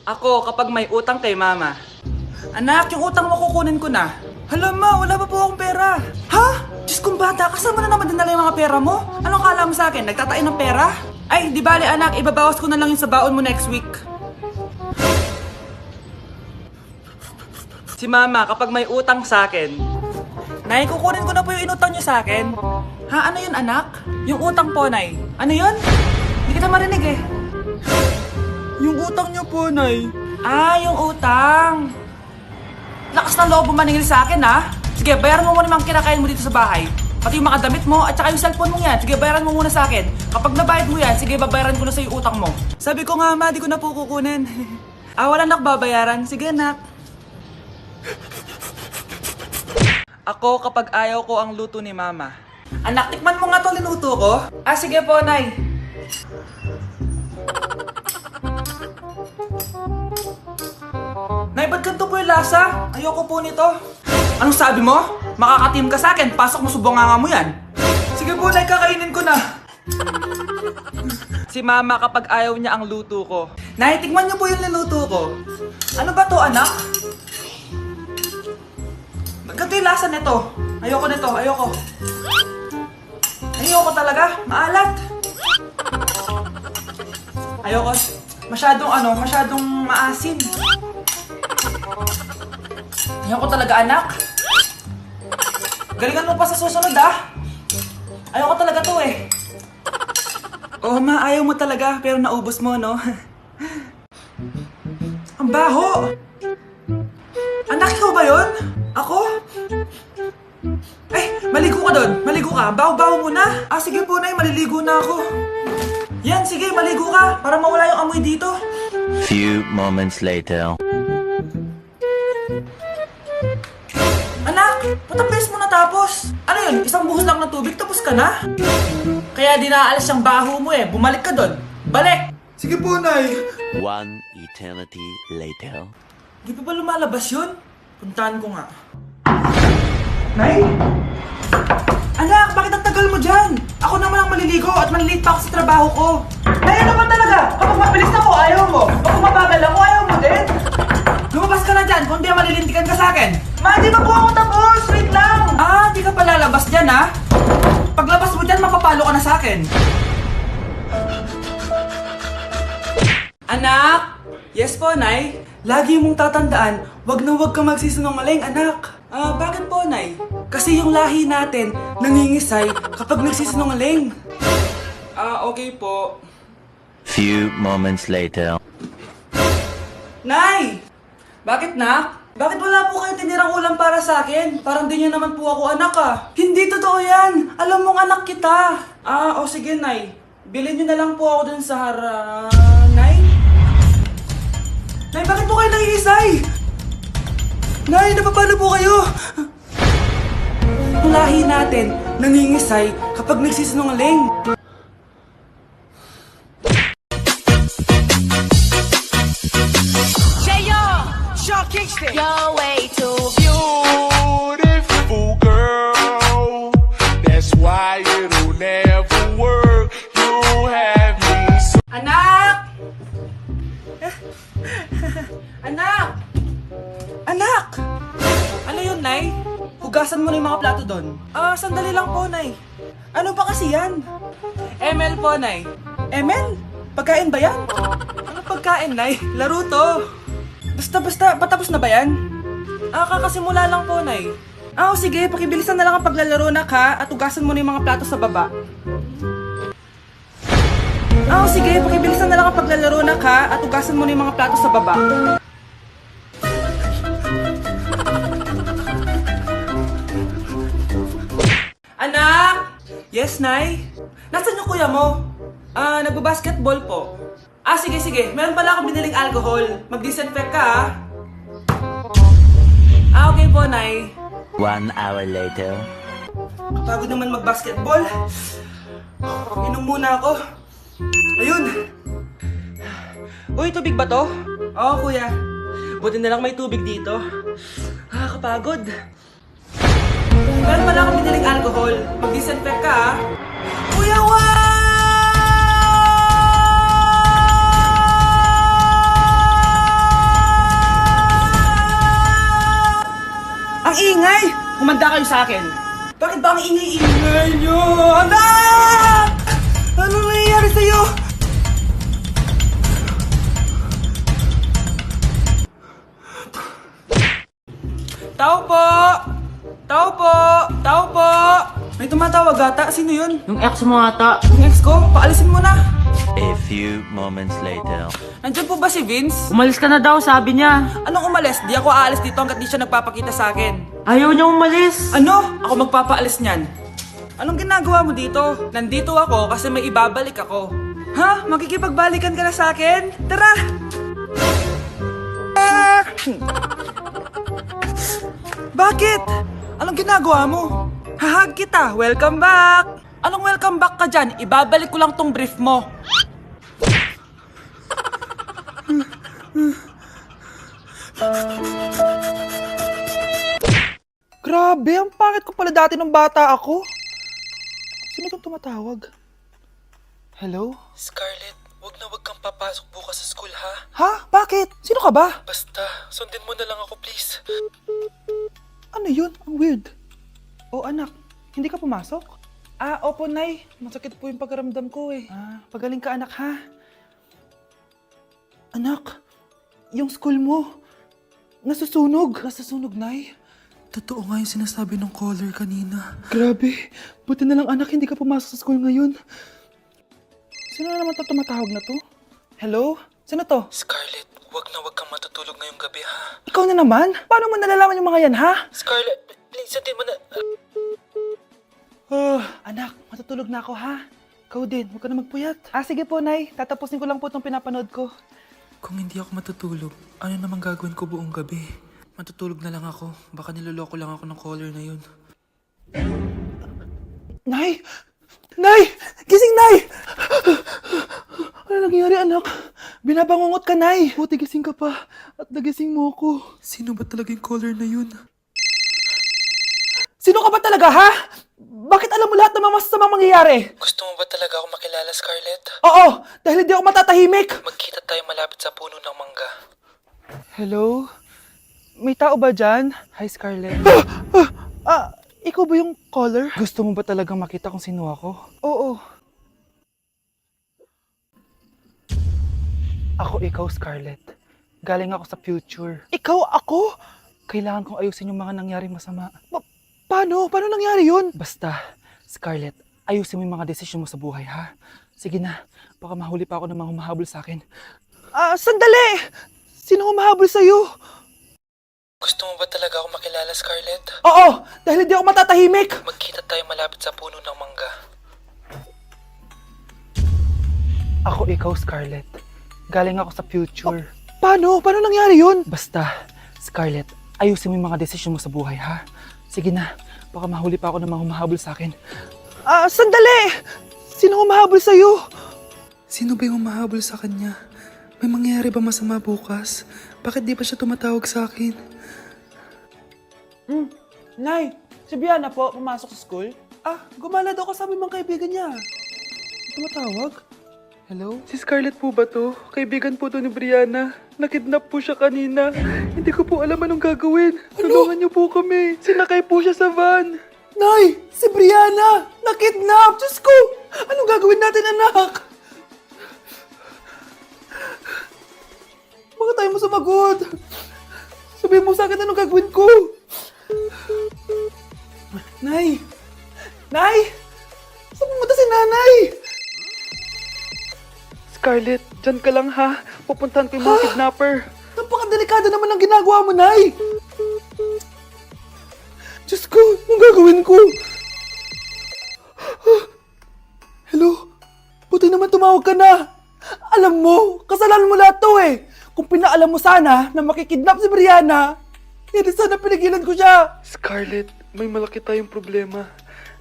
Ako kapag may utang kay mama. Anak, yung utang mo kukunin ko na. Hala ma, wala pa po akong pera. Ha? Diyos kong bata, kasama na naman dinala yung mga pera mo? Anong kala mo sa akin? Nagtatain ng pera? Ay, di bale anak, ibabawas ko na lang yung sa baon mo next week. Si mama, kapag may utang sa akin, Nay, kukunin ko na po yung inutang niyo sa akin. Ha, ano yun anak? Yung utang po, Nay. Ano yun? Hindi kita marinig eh. Yung utang niyo po, Nay. Ah, yung utang. Lakas ng loob mo maningil sa akin, ha? Sige, bayaran mo muna yung mga kinakain mo dito sa bahay. Pati yung mga damit mo at saka yung cellphone mo yan. Sige, bayaran mo muna sa akin. Kapag nabayad mo yan, sige, babayaran ko na sa yung utang mo. Sabi ko nga, ma, di ko na po kukunin. Wala nak babayaran. Sige, nak. Ako kapag ayaw ko ang luto ni mama. Anak, tikman mo nga to linuto ko. Sige po, Nay. Nay, ba't ganito po yung lasa? Ayoko po nito. Anong sabi mo? Makakatim ka sa akin, pasok mo subonganga mo yan. Sige po, Nay, kakainin ko na. Si mama kapag ayaw niya ang luto ko. Nay, tikman niyo po yung niluto ko. Ano ba to, anak? Ganito yung lasa nito. Ayoko nito, ayoko. Ayoko talaga, maalat. Ayoko. Masyadong maasim. Ayoko talaga, anak. Galingan mo pa sa susunod, Ayoko talaga to eh. Oh, ma, ayaw mo talaga, pero naubos mo, no? Ang baho! Anak, ikaw ba yun? Ako? Maligo ka doon. Maligo ka. Baho-baho muna. Sige po, Nay. Maliligo na ako. Yan, sige. Maligo ka. Para mawala yung amoy dito. Few moments later. Anak, patapis mo na tapos. Ano yun? Isang buhos lang ng tubig, tapos ka na? Kaya di naaalis yung baho mo eh. Bumalik ka doon. Balik! Sige po, Nay. One eternity later. Di pa ba lumalabas yun? Puntahan ko nga. Nay? Anak, bakit ang tagal mo dyan? Ako naman ang maliligo at malilate pa ako sa trabaho ko. Nay, ano ba talaga? Kapag mabilis na ako, ayaw mo. Kapag mabagal ako, ayaw mo din. Lumabas ka na dyan kung di malilintikan ka sa akin. Ma, di ba po ako tapos? Wait lang. Di ka pa lalabas dyan, ha? Paglabas mo dyan, mapapalo ka na sa akin. Anak! Yes po, Nay. Lagi mong tatandaan, wag na wag ka magsisinungaling, anak. Bakit po, Nay? Kasi yung lahi natin nangingisay kapag nagsisinungaling. Okay po. Few moments later. Nay! Bakit, nak? Bakit wala po kayo tinirang ulam para sa akin? Parang di niyo naman po ako anak, Hindi totoo yan! Alam mong anak kita! Sige, Nay. Bilhin niyo na lang po ako dun sa Nay? Nay, bakit po kayo nangingisay? Nay, napapalo po kayo! Ang lahi natin nangingisay kapag nagsisinungaling. You're way too beautiful, girl. That's why it'll never work. You have me so. Anak! Anak! Anak! Ano yun, Nay? Hugasan mo na yung mga plato doon. Sandali lang po, Nay. Ano pa kasi yan? ML po, Nay. ML? Pagkain ba yan? Ano pagkain, Nay? Laro to. Basta, patapos na ba yan? Kakasimula lang po, Nay. Sige, pakibilisan na lang ang paglalaro, nak, ha? At hugasan mo na yung mga plato sa baba. Sige, pakibilisan na lang ang paglalaro, nak, ha? At hugasan mo na yung mga plato sa baba. Anak! Yes, Nay? Nasaan yung kuya mo? Nagbabasketball po. Sige. Meron pala akong biniling alcohol. Mag-disinfect ka, okay po, Nay. 1 hour later. Kapagod naman mag-basketball. Inom muna ako. Ayun. Uy, tubig ba to? Oo, kuya. Buti na lang may tubig dito. Kapagod. Meron pala akong biniling alcohol. Mag-disinfect ka, Kuya, wow! Humanda kayo sa akin. Bakit ba ang ingay-ingay nyo? Anak! Ano nangyayari sa'yo? Tao po! Tao po! Tao po! May tumatawag ata. Sino yun? Yung ex mo ata. Yung ex ko? Paalisin mo na. A few moments later. Nandiyan po ba si Vince? Umalis ka na daw, sabi niya. Anong umalis? Di ako aalis dito hanggat di siya nagpapakita sa akin. Ayaw niya umalis. Ano? Ako magpapaalis niyan. Anong ginagawa mo dito? Nandito ako kasi may ibabalik ako. Ha? Makikipagbalikan ka na sa akin? Tara! Bakit? Anong ginagawa mo? Hahag kita. Welcome back! Anong welcome back ka dyan? Ibabalik ko lang tong brief mo. Grabe, ang pangit ko pala dati nung bata ako. Sino itong tumatawag? Hello? Scarlett, wag kang papasok bukas sa school, ha? Ha? Bakit? Sino ka ba? Basta, sundin mo na lang ako, please. Ano yun? Ang weird. Oh anak, hindi ka pumasok? Ah, opo nay. Masakit po yung pagkaramdam ko eh. Ah, pagaling ka anak ha. Anak, yung school mo, nasusunog. Nasusunog nay. Totoo nga yung sinasabi ng caller kanina. Grabe, buti na lang anak hindi ka pumasok sa school ngayon. Sino na naman tumatawag na to? Hello? Sino to? Scarlett, wag kang matutulog ngayong gabi, ha? Ikaw na naman? Paano mo nalalaman yung mga yan ha? Scarlett, please, sundin mo na... Anak, matutulog na ako ha. Ikaw din, huwag ka na magpuyat. Ah, sige po, Nay. Tatapusin ko lang po itong pinapanood ko. Kung hindi ako matutulog, ano namang gagawin ko buong gabi? Matutulog na lang ako. Baka niloloko lang ako ng caller na yun. Nay! Nay! Gising, Nay! Ano nangyari, anak? Binabangungot ka, Nay. Buti gising ka pa. At nagising mo ako. Sino ba talaga yung caller na yun? Sino ka ba talaga, ha? Bakit alam mo lahat ng mga masasamang mangyayari? Gusto mo ba talaga ako makilala, Scarlett? Oo! Dahil hindi ako matatahimik! Magkita tayo malapit sa puno ng mangga. Hello? May tao ba dyan? Hi, Scarlett. Ikaw ba yung caller? Gusto mo ba talagang makita kung sino ako? Oo. Ako ikaw, Scarlett. Galing ako sa future. Ikaw ako? Kailangan kong ayusin yung mga nangyaring masama. Paano? Paano nangyari yun? Basta, Scarlett, ayusin mo yung mga desisyon mo sa buhay, ha? Sige na, baka mahuli pa ako ng mga humahabol sa akin. Sandali! Sino humahabol sa'yo? Gusto mo ba talaga ako makilala, Scarlett? Oo! Dahil hindi ako matatahimik! Magkita tayo malapit sa puno ng mangga. Ako ikaw, Scarlett. Galing ako sa future. Paano? Paano nangyari yun? Basta, Scarlett, ayusin mo yung mga desisyon mo sa buhay, ha? Sige na, baka mahuli pa ako ng mga humahabol sa akin. Sandali! Sino humahabol sa'yo? Sino ba yung humahabol sa kanya? May mangyayari ba masama bukas? Bakit di pa siya tumatawag sa akin? Nay, si Biana po, pumasok sa school? Gumala daw kasama yung mga kaibigan niya. Tumatawag? Hello? Si Scarlett po ba to? Kaibigan po to ni Brianna. Nakidnap po siya kanina. Hindi ko po alam anong gagawin. Tulungan niyo po kami. Sinakay po siya sa van. Nay! Si Brianna! Nakidnap! Diyos ko! Anong gagawin natin, anak? Bakit tayo mo sumagot? Sabihin mo sa akin anong gagawin ko? Nay! Nay! Saan pumunta si nanay? Scarlett, dyan ka lang ha. Pupuntahan ko yung mga kidnapper. Napakadelikado naman ang ginagawa mo, Nay! Diyos ko, anong gagawin ko? Hello? Buti naman tumawag ka na. Alam mo, kasalanan mo lahat to eh. Kung pinaalam mo sana na makikidnap si Brianna, hindi sana pinigilan ko siya. Scarlett, may malaki tayong problema.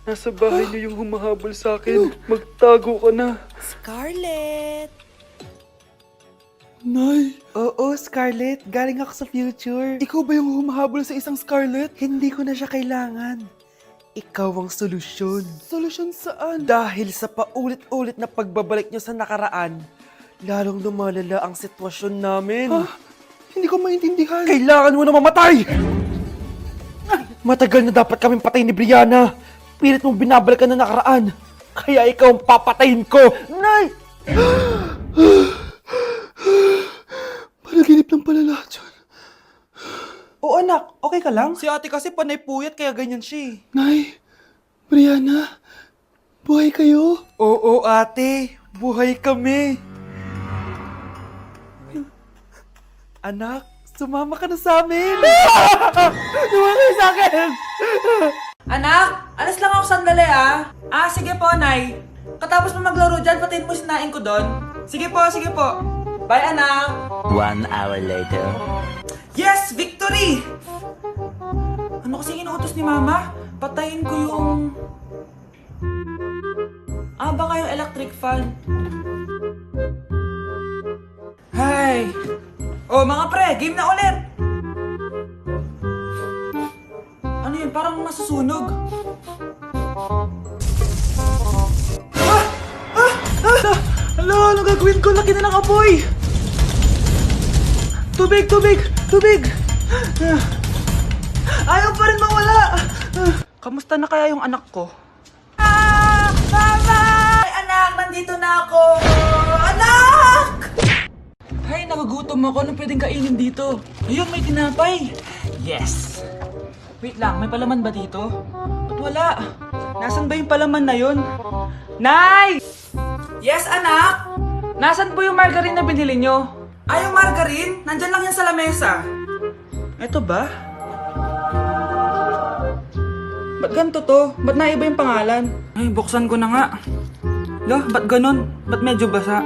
Nasa bahay niyo yung humahabol sa akin. Magtago ka na. Scarlett! Nay! Oo, Scarlett. Galing ako sa future. Ikaw ba yung humahabol sa isang Scarlett? Hindi ko na siya kailangan. Ikaw ang solusyon. Solusyon saan? Dahil sa paulit-ulit na pagbabalik niyo sa nakaraan, lalong lumalala ang sitwasyon namin. Hindi ko maintindihan. Kailangan mo na mamatay! Matagal na dapat kaming patay ni Brianna. Pilit mong binabalikan na nakaraan. Kaya ikaw ang papatayin ko. Nay! Panaginip lang pala lahat yun. Oo anak, okay ka lang? Si ate kasi panay puyat kaya ganyan siya eh. Nay, Brianna, buhay kayo? Oo ate, buhay kami. Anak, sumama ka na sa amin. Sumama kayo sa akin! Anak, alas lang ako sandali ah. Sige po, Nay. Katapos mo maglaro dyan, patayin mo sinain ko doon. Sige po, sige po. Bye, anak. 1 hour later. Yes, victory! Ano kasi inuutos ni Mama? Patayin ko yung... baka yung electric fan. Hay! Oh, mga pre, game na ulit! Ano yun? Parang nasusunog. Alo, ano gagawin ko? Laki na ng apoy! Tubig, tubig, tubig! Ayaw pa rin mawala! Kamusta na kaya yung anak ko? Mama! Ay, anak, nandito na ako! Anak! Ay, nagugutom ako. Anong pwedeng kainin dito? Ayun, may tinapay. Yes! Wait lang, may palaman ba dito? Ba't wala? Nasaan ba yung palaman na yun? Nay! Yes, anak? Nasaan po yung margarine na binili nyo? Yung margarine? Nandyan lang yan sa lamesa. Eto ba? Ba't ganito to? Ba't naiba yung pangalan? Ay, buksan ko na nga. Lo, ba't ganon? Ba't medyo basa?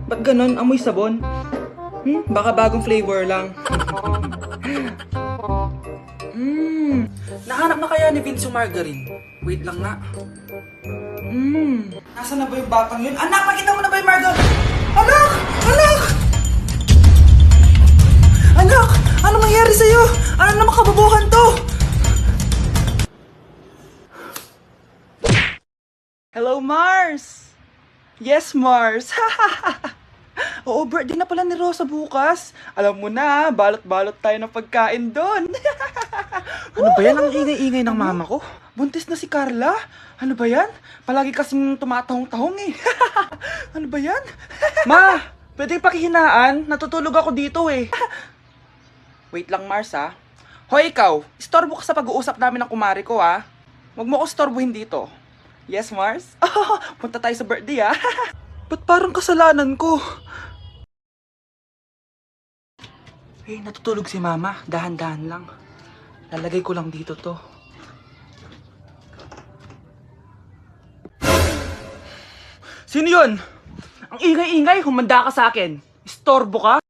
Ba't ganon? Amoy sabon? Baka bagong flavor lang. Nahanap na kaya ni Vince yung margarine? Wait lang nga. Nasaan na ba yung batang yun? Anak, nakita mo na ba yung margarine? Anak! Anak! Anak! Ano mangyari sa'yo? Ano naman kababuhan to? Hello, Mars! Yes, Mars! Oo, birthday na pala ni Rosa bukas. Alam mo na, balot-balot tayo ng pagkain doon. Ano ba yan? Ang ingay-ingay ng mama ko. Buntis na si Carla. Ano ba yan? Palagi kasing tumatahong-tahong eh. Ano ba yan? Ma, pwede pakihinaan. Natutulog ako dito eh. Wait lang, Mars ha. Hoy, ikaw. Istorbo ka sa pag-uusap namin ng kumari ko ha. Huwag mo ko istorbohin dito. Yes, Mars? Punta tayo sa birthday ha. Ba't parang kasalanan ko? Eh, natutulog si Mama. Dahan-dahan lang. Lalagay ko lang dito to. Sino yun? Ang ingay-ingay, humanda ka sa akin. Istorbo ka?